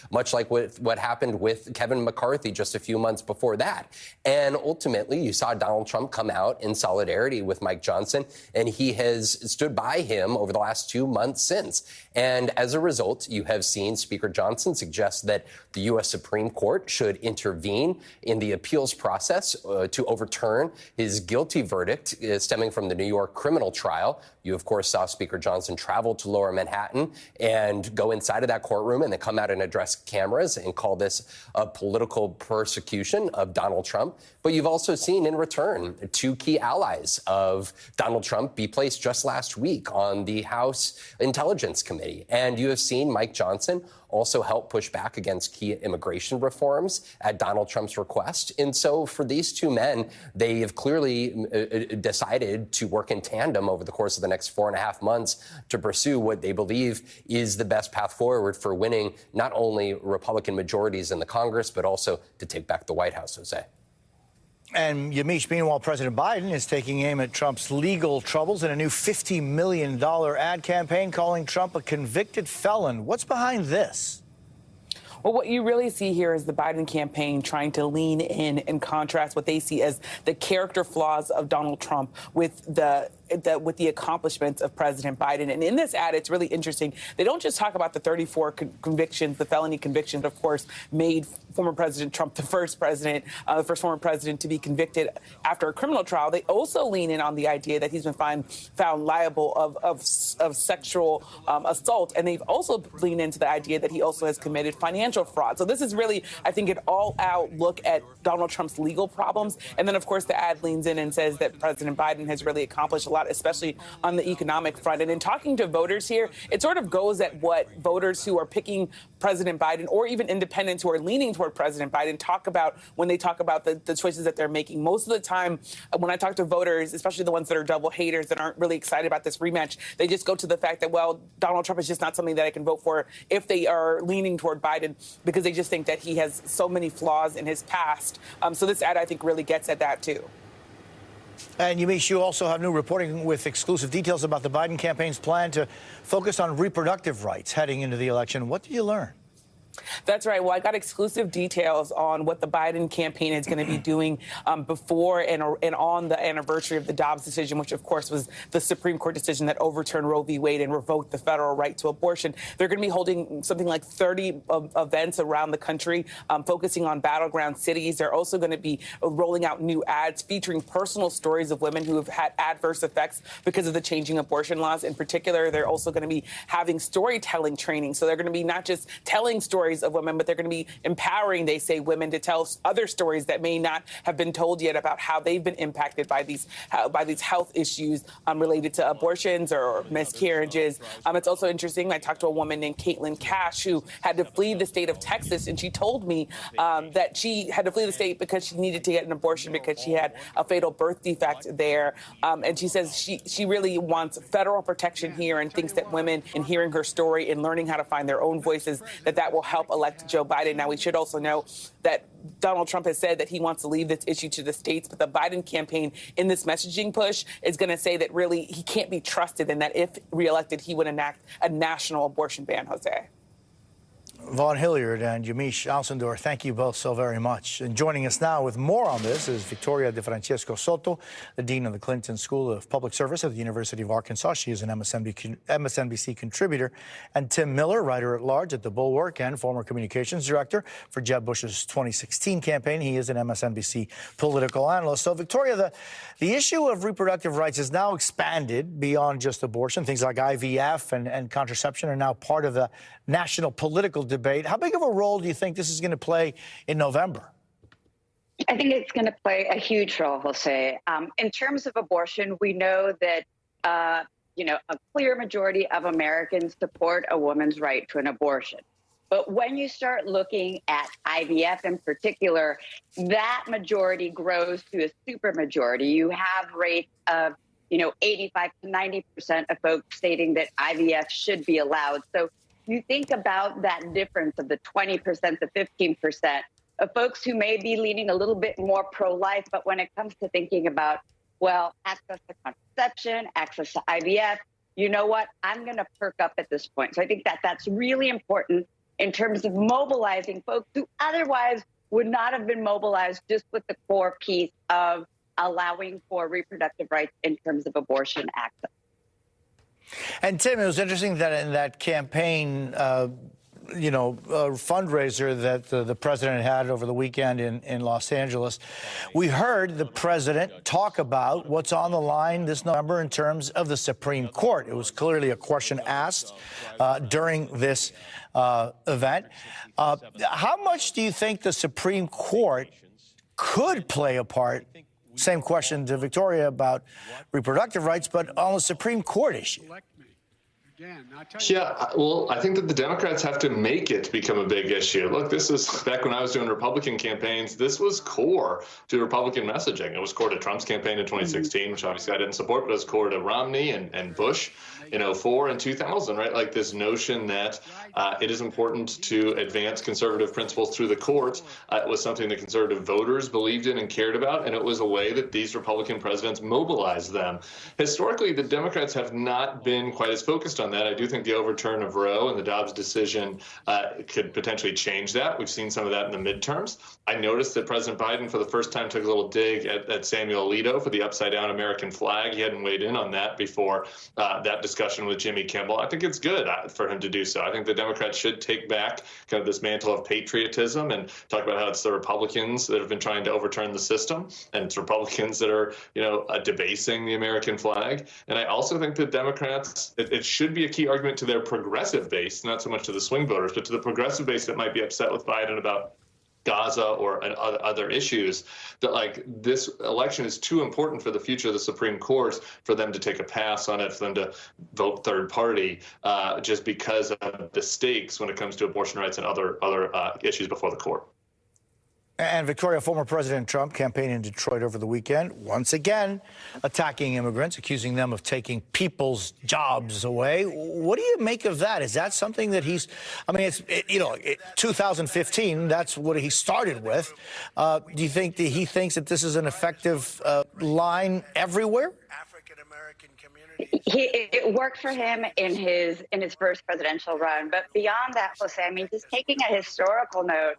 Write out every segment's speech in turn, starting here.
much like what happened with Kevin McCarthy just a few months before that. And ultimately, you saw Donald Trump come out in solidarity with Mike Johnson, and he has stood by him over the last 2 months since. And as a result, you have seen Speaker Johnson suggest that the U.S. Supreme Court should intervene in the appeals process to overturn his guilty verdict stemming from the New York criminal trial. You, of course, saw Speaker Johnson travel to Lower Manhattan and go inside of that courtroom and then come out and address cameras and call this a political persecution of Donald Trump. But you've also seen in return 2 key allies of Donald Trump be placed just last week on the House Intelligence Committee. And you have seen Mike Johnson also help push back against key immigration reforms at Donald Trump's request. And so for these 2 men, they have clearly decided to work in tandem over the course of the next 4.5 months to pursue what they believe is the best path forward for winning not only Republican majorities in the Congress, but also to take back the White House, Jose. And Yamiche, meanwhile, President Biden is taking aim at Trump's legal troubles in a new $50 million ad campaign calling Trump a convicted felon. What's behind this? Well, what you really see here is the Biden campaign trying to lean in and contrast what they see as the character flaws of Donald Trump with the accomplishments of President Biden. And in this ad, it's really interesting. They don't just talk about the 34 convictions, the felony convictions, of course, made former President Trump the first former president to be convicted after a criminal trial. They also lean in on the idea that he's been found liable of sexual assault. And they've also leaned into the idea that he also has committed financial fraud. So this is really, I think, an all-out look at Donald Trump's legal problems. And then, of course, the ad leans in and says that President Biden has really accomplished a lot, especially on the economic front. And in talking to voters here, it sort of goes at what voters who are picking President Biden or even independents who are leaning toward President Biden talk about when they talk about the choices that they're making. Most of the time, when I talk to voters, especially the ones that are double haters that aren't really excited about this rematch, they just go to the fact that, well, Donald Trump is just not something that I can vote for if they are leaning toward Biden, because they just think that he has so many flaws in his past. So this ad, I think, really gets at that, too. And Yamiche, you also have new reporting with exclusive details about the Biden campaign's plan to focus on reproductive rights heading into the election. What did you learn? That's right. Well, I got exclusive details on what the Biden campaign is going to be doing before and on the anniversary of the Dobbs decision, which, of course, was the Supreme Court decision that overturned Roe v. Wade and revoked the federal right to abortion. They're going to be holding something like 30 events around the country, focusing on battleground cities. They're also going to be rolling out new ads featuring personal stories of women who have had adverse effects because of the changing abortion laws. In particular, they're also going to be having storytelling training. So they're going to be not just telling stories of women, but they're going to be empowering, they say, women to tell other stories that may not have been told yet about how they've been impacted by these health issues related to abortions or miscarriages. It's also interesting. I talked to a woman named Caitlin Cash who had to flee the state of Texas, and she told me that she had to flee the state because she needed to get an abortion because she had a fatal birth defect there. And she says she really wants federal protection here and thinks that women, in hearing her story and learning how to find their own voices, that will help elect Joe Biden. Now, we should also know that Donald Trump has said that he wants to leave this issue to the states, but the Biden campaign in this messaging push is going to say that really he can't be trusted and that if reelected, he would enact a national abortion ban, Jose. Vaughn Hilliard and Yamiche Alcindor, thank you both so very much. And joining us now with more on this is Victoria De Francesco Soto, the Dean of the Clinton School of Public Service at the University of Arkansas. She is an MSNBC contributor. And Tim Miller, writer-at-large at The Bulwark and former communications director for Jeb Bush's 2016 campaign. He is an MSNBC political analyst. So, Victoria, the issue of reproductive rights is now expanded beyond just abortion. Things like IVF and contraception are now part of the national political debate. How big of a role do you think this is going to play in November? I think it's going to play a huge role, Jose. In terms of abortion, we know that, a clear majority of Americans support a woman's right to an abortion. But when you start looking at IVF in particular, that majority grows to a supermajority. You have rates of 85 to 90% of folks stating that IVF should be allowed. So you think about that difference of the 20% to 15% of folks who may be leaning a little bit more pro-life, but when it comes to thinking about, well, access to contraception, access to IVF, you know what? I'm going to perk up at this point. So I think that that's really important in terms of mobilizing folks who otherwise would not have been mobilized just with the core piece of allowing for reproductive rights in terms of abortion access. And Tim, it was interesting that in that campaign, fundraiser that the president had over the weekend in Los Angeles, we heard the president talk about what's on the line this November in terms of the Supreme Court. It was clearly a question asked during this event. How much do you think the Supreme Court could play a part? Same question to Victoria about reproductive rights, but on the Supreme Court issue. Yeah, well, I think that the Democrats have to make it become a big issue. Look, this is back when I was doing Republican campaigns. This was core to Republican messaging. It was core to Trump's campaign in 2016, which obviously I didn't support, but it was core to Romney and Bush in 2004 and 2000, right? Like this notion that it is important to advance conservative principles through the courts. It was something that conservative voters believed in and cared about, and it was a way that these Republican presidents mobilized them. Historically, the Democrats have not been quite as focused on that. I do think the overturn of Roe and the Dobbs decision could potentially change that. We've seen some of that in the midterms. I noticed that President Biden, for the first time, took a little dig at Samuel Alito for the upside-down American flag. He hadn't weighed in on that before that discussion with Jimmy Kimmel. I think it's good for him to do so. I think the Democrats should take back kind of this mantle of patriotism and talk about how it's the Republicans that have been trying to overturn the system, and it's Republicans that are, debasing the American flag. And I also think that Democrats, it should be a key argument to their progressive base, not so much to the swing voters, but to the progressive base that might be upset with Biden about Gaza or other issues, that like this election is too important for the future of the Supreme Court for them to take a pass on it, for them to vote third party just because of the stakes when it comes to abortion rights and other issues before the court. And Victoria, former President Trump campaigned in Detroit over the weekend, once again attacking immigrants, accusing them of taking people's jobs away. What do you make of that? Is that something that he's, 2015, that's what he started with. Do you think that he thinks that this is an effective line everywhere? It worked for him in his first presidential run, but beyond that, Jose, just taking a historical note,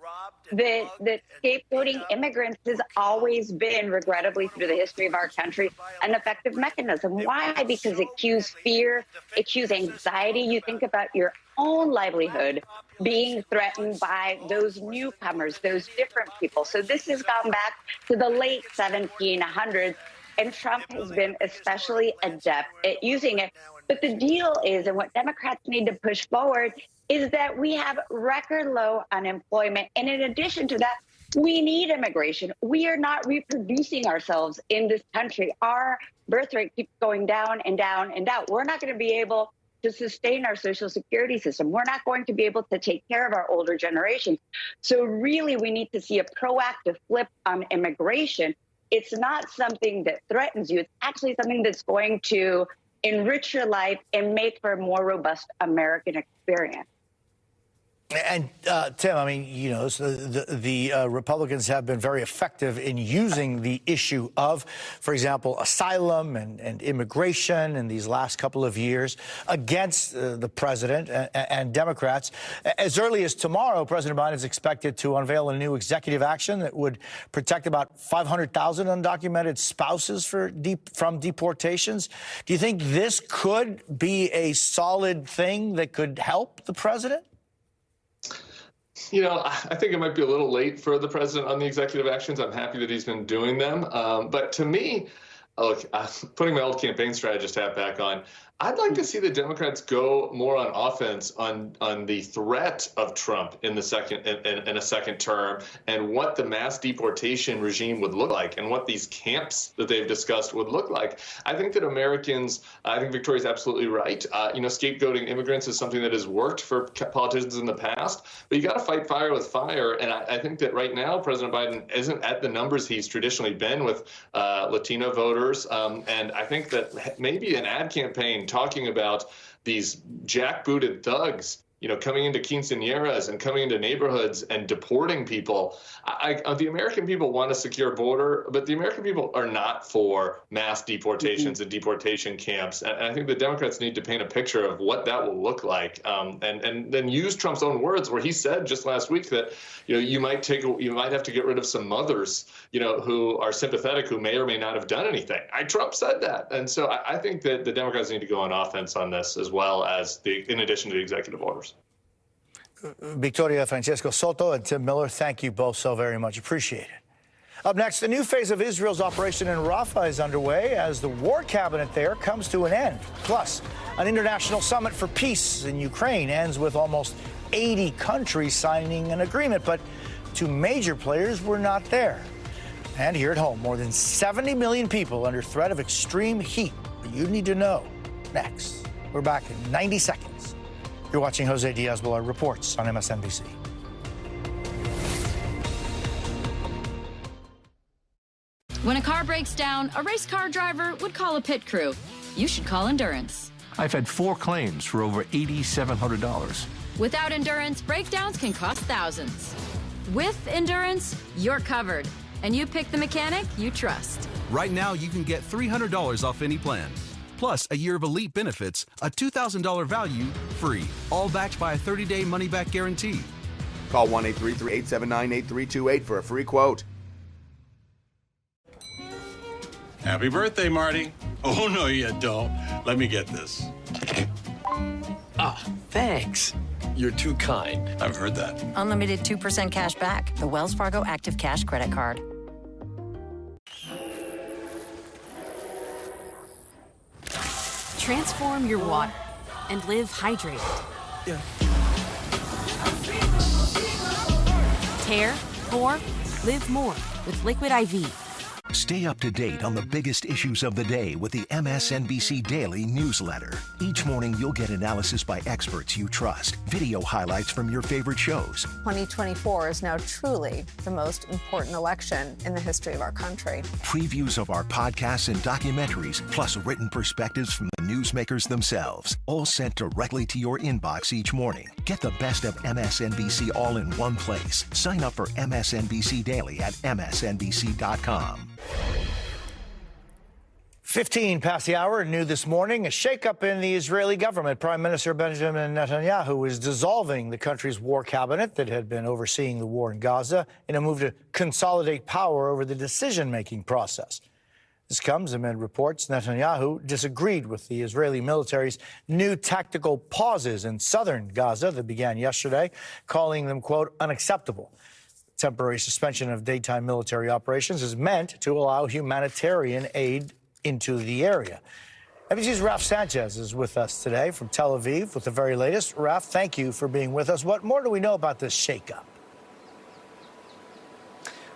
that scapegoating immigrants has always been, regrettably, through the history of our country, an effective mechanism. Why? Because it cues fear, it cues anxiety. You think about your own livelihood being threatened by those newcomers, those different people. So this has gone back to the late 1700s. And Trump has been especially adept at using it. But the deal is, and what Democrats need to push forward, is that we have record low unemployment. And in addition to that, we need immigration. We are not reproducing ourselves in this country. Our birth rate keeps going down and down and down. We're not going to be able to sustain our social security system. We're not going to be able to take care of our older generation. So really, we need to see a proactive flip on immigration. It's not something that threatens you. It's actually something that's going to enrich your life and make for a more robust American experience. And, Tim, the Republicans have been very effective in using the issue of, for example, asylum and immigration in these last couple of years against the president and Democrats. As early as tomorrow, President Biden is expected to unveil a new executive action that would protect about 500,000 undocumented spouses from deportations. Do you think this could be a solid thing that could help the president? I think it might be a little late for the president on the executive actions. I'm happy that he's been doing them. But to me, look, putting my old campaign strategist hat back on, I'd like to see the Democrats go more on offense on the threat of Trump in a second term, and what the mass deportation regime would look like, and what these camps that they've discussed would look like. I think that I think Victoria's absolutely right. Scapegoating immigrants is something that has worked for politicians in the past, but you got to fight fire with fire. And I think that right now President Biden isn't at the numbers he's traditionally been with Latino voters, and I think that maybe an ad campaign talking about these jackbooted thugs coming into quinceañeras and coming into neighborhoods and deporting people. The American people want a secure border, but the American people are not for mass deportations and deportation camps. And I think the Democrats need to paint a picture of what that will look like, and then use Trump's own words, where he said just last week that you might have to get rid of some mothers who are sympathetic, who may or may not have done anything. Trump said that, and so I think that the Democrats need to go on offense on this, as well as in addition to the executive orders. Victoria Francesco Soto and Tim Miller, thank you both so very much. Appreciate it. Up next, a new phase of Israel's operation in Rafah is underway as the war cabinet there comes to an end. Plus, an international summit for peace in Ukraine ends with almost 80 countries signing an agreement, but two major players were not there. And here at home, more than 70 million people under threat of extreme heat. You need to know. Next, we're back in 90 seconds. You're watching Jose Díaz-Balart Reports on MSNBC. When a car breaks down, a race car driver would call a pit crew. You should call Endurance. I've had 4 claims for over $8,700. Without Endurance, breakdowns can cost thousands. With Endurance, you're covered. And you pick the mechanic you trust. Right now, you can get $300 off any plan. Plus, a year of elite benefits, a $2,000 value, free. All backed by a 30-day money-back guarantee. Call 1-833-879-8328 for a free quote. Happy birthday, Marty. Oh, no, you don't. Let me get this. Ah, thanks. You're too kind. I've heard that. Unlimited 2% cash back. The Wells Fargo Active Cash Credit Card. Transform your water and live hydrated. Yeah. Tear, pour, live more with Liquid IV. Stay up to date on the biggest issues of the day with the MSNBC Daily newsletter. Each morning, you'll get analysis by experts you trust, video highlights from your favorite shows. 2024 is now truly the most important election in the history of our country. Previews of our podcasts and documentaries, plus written perspectives from the newsmakers themselves, all sent directly to your inbox each morning. Get the best of MSNBC all in one place. Sign up for MSNBC Daily at msnbc.com. 15 past the hour, new this morning, a shakeup in the Israeli government. Prime Minister Benjamin Netanyahu is dissolving the country's war cabinet that had been overseeing the war in Gaza in a move to consolidate power over the decision-making process. This comes amid reports Netanyahu disagreed with the Israeli military's new tactical pauses in southern Gaza that began yesterday, calling them, quote, unacceptable. Temporary suspension of daytime military operations is meant to allow humanitarian aid into the area. NBC's Raf Sanchez is with us today from Tel Aviv with the very latest. Raf, thank you for being with us. What more do we know about this shakeup?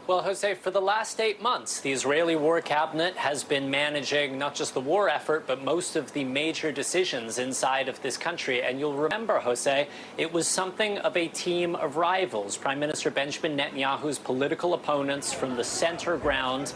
Well, Jose, for the last 8 months, the Israeli war cabinet has been managing not just the war effort, but most of the major decisions inside of this country. And you'll remember, Jose, it was something of a team of rivals. Prime Minister Benjamin Netanyahu's political opponents from the center ground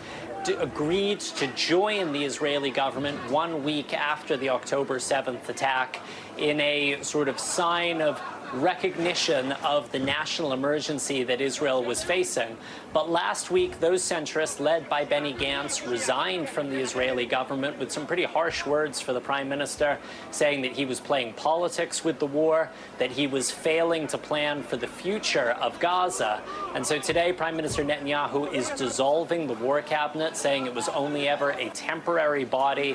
agreed to join the Israeli government 1 week after the October 7th attack in a sort of sign of recognition of the national emergency that Israel was facing. But last week, those centrists, led by Benny Gantz, resigned from the Israeli government with some pretty harsh words for the prime minister, saying that he was playing politics with the war, that he was failing to plan for the future of Gaza. And so today, Prime Minister Netanyahu is dissolving the war cabinet, saying it was only ever a temporary body